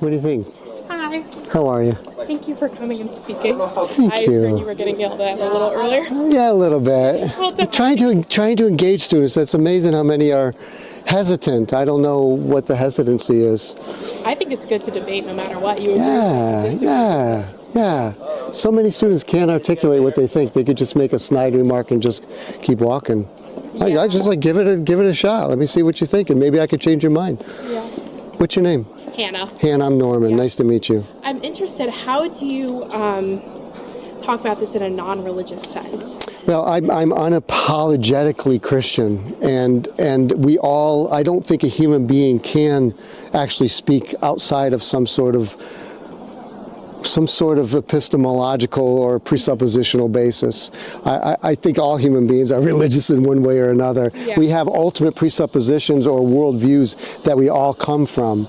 What do you think? Hi. How are you? Thank you for coming and speaking. Thank I you. heard you were getting yelled at a little earlier. Yeah, a little bit. Well, Trying to engage students. It's amazing how many are hesitant. I don't know what the hesitancy is. I think it's good to debate no matter what. You agree Yeah, with disagree. yeah. So many students can't articulate what they think. They could just make a snide remark and just keep walking. Yeah. I just like give it a shot. Let me see what you think, and maybe I could change your mind. Yeah. What's your name? Hannah. Hannah, I'm Norman. Yeah. Nice to meet you. I'm interested. How do you talk about this in a non-religious sense? Well, I'm unapologetically Christian, and we all. I don't think a human being can actually speak outside of some sort of epistemological or presuppositional basis. I think all human beings are religious in one way or another. Yeah. We have ultimate presuppositions or worldviews that we all come from.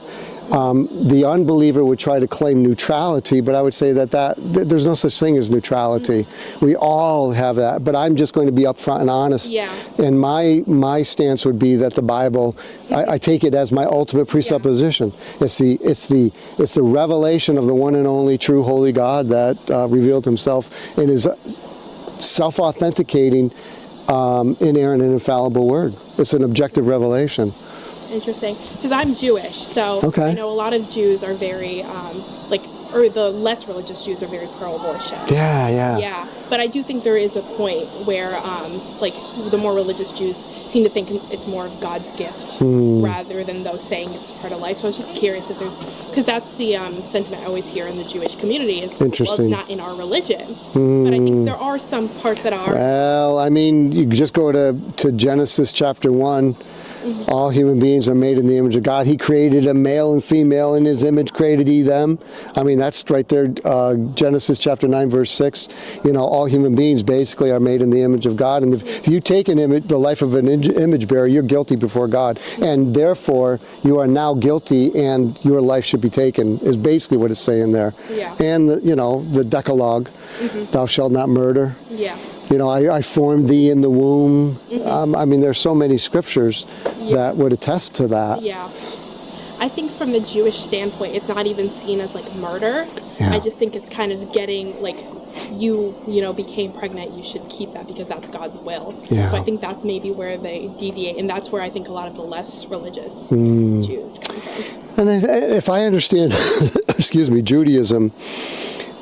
The unbeliever would try to claim neutrality, but I would say that there's no such thing as neutrality. We all have that, but I'm just going to be upfront and honest. Yeah. And my stance would be that the Bible, I take it as my ultimate presupposition. Yeah. It's the revelation of the one and only true holy God that revealed Himself in His self-authenticating, inerrant and infallible Word. It's an objective revelation. Interesting, because I'm Jewish, so okay. I know a lot of Jews are very, or the less religious Jews are very pro-abortion. Yeah. Yeah, but I do think there is a point where, the more religious Jews seem to think it's more of God's gift rather than those saying it's part of life. So I was just curious if there's, because that's the sentiment I always hear in the Jewish community is, well, it's not in our religion. But I think there are some parts that are. Well, I mean, you just go to Genesis chapter 1. All human beings are made in the image of God. He created a male and female in His image, created He them. I mean, that's right there, Genesis chapter 9, verse 6. All human beings basically are made in the image of God. And if you take an image, the life of an image bearer, you're guilty before God. And therefore, you are now guilty and your life should be taken, is basically what it's saying there. Yeah. And, the Decalogue, thou shalt not murder. Yeah. I formed thee in the womb. I mean, there's so many scriptures that would attest to that. Yeah. I think from the Jewish standpoint, it's not even seen as like murder. Yeah. I just think it's kind of getting like you became pregnant, you should keep that because that's God's will. Yeah. So I think that's maybe where they deviate, and that's where I think a lot of the less religious Jews come from. And if I understand, excuse me, Judaism,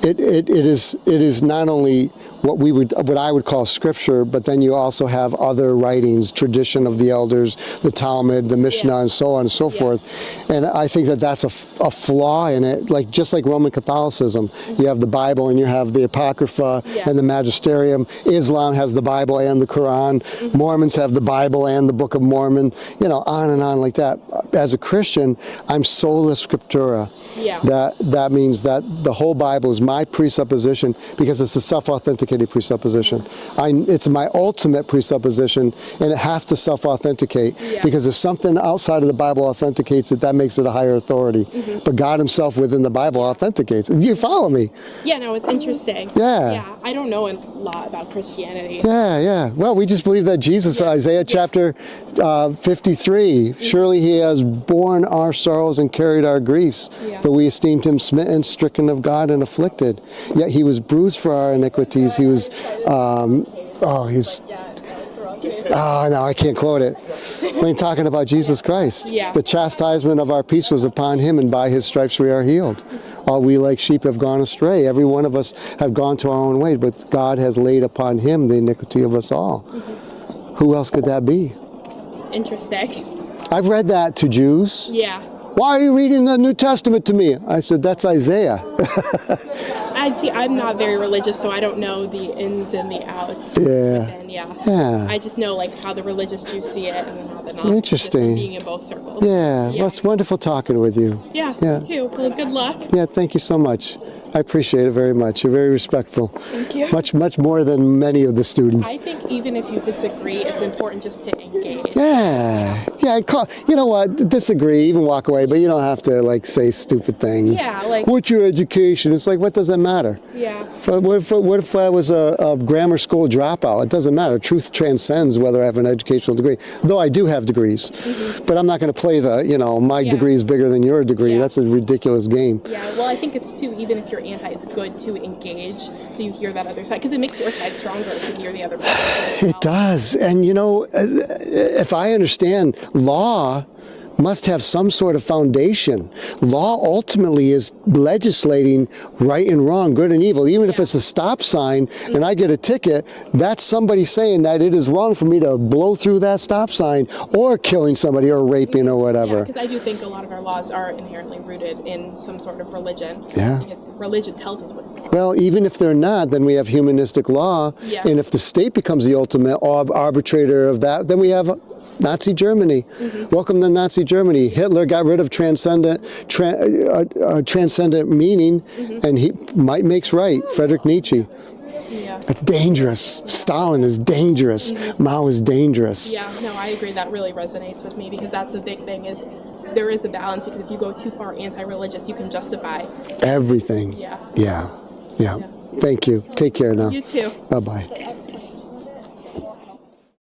it is not only what I would call scripture, but then you also have other writings, tradition of the elders, the Talmud, the Mishnah, and so on and so forth. And I think that that's a flaw in it. Just like Roman Catholicism, you have the Bible and you have the Apocrypha and the Magisterium. Islam has the Bible and the Quran. Mormons have the Bible and the Book of Mormon. On and on like that. As a Christian, I'm sola scriptura. Yeah. That means that the whole Bible is my presupposition because it's a self-authenticated presupposition. It's my ultimate presupposition, and it has to self-authenticate because if something outside of the Bible authenticates it, that makes it a higher authority. But God Himself within the Bible authenticates it. Do you follow me? Yeah, no, it's interesting. Yeah. I don't know a lot about Christianity. Yeah. Well, we just believe that Jesus, Isaiah chapter 53, surely He has borne our sorrows and carried our griefs. But we esteemed Him smitten, stricken of God, and afflicted. Yet He was bruised for our iniquities. He was, no, I can't quote it. When talking about Jesus Christ. The chastisement of our peace was upon Him, and by His stripes we are healed. All we like sheep have gone astray. Every one of us have gone to our own way, but God has laid upon Him the iniquity of us all. Who else could that be? Interesting. I've read that to Jews. Yeah. Why are you reading the New Testament to me? I said, that's Isaiah. I'm not very religious, so I don't know the ins and the outs. Yeah. I just know how the religious Jews see it and how the not. Interesting. Being in both circles. Yeah. Well, it's wonderful talking with you. Yeah. Me too. Well, good luck. Yeah. Thank you so much. I appreciate it very much. You're very respectful. Thank you. Much more than many of the students. I think even if you disagree, it's important just to engage. Yeah. You know what? Disagree, even walk away, but you don't have to say stupid things. Yeah. What's your education? It's what does that matter? Yeah. But what if I was a grammar school dropout? It doesn't matter. Truth transcends whether I have an educational degree. Though I do have degrees. But I'm not going to play my degree is bigger than your degree. Yeah. That's a ridiculous game. Yeah, well, I think it's too, even if you're anti, it's good to engage so you hear that other side, because it makes your side stronger to hear the other side. It does. And, if I understand, law must have some sort of foundation. Law ultimately is legislating right and wrong, good and evil. Even if it's a stop sign and I get a ticket, that's somebody saying that it is wrong for me to blow through that stop sign or killing somebody or raping or whatever. Because I do think a lot of our laws are inherently rooted in some sort of religion. Yeah. Because religion tells us what's wrong. Well, even if they're not, then we have humanistic law. Yeah. And if the state becomes the ultimate arbitrator of that, then we have Nazi Germany. Welcome to Nazi Germany. Hitler got rid of transcendent meaning, and he might makes right. Friedrich Nietzsche. Yeah. That's dangerous. Stalin is dangerous. Mao is dangerous. Yeah, no, I agree. That really resonates with me, because that's the big thing is there is a balance, because if you go too far anti-religious, you can justify Everything. Yeah. Yeah. Thank you. Take care now. You too. Bye-bye.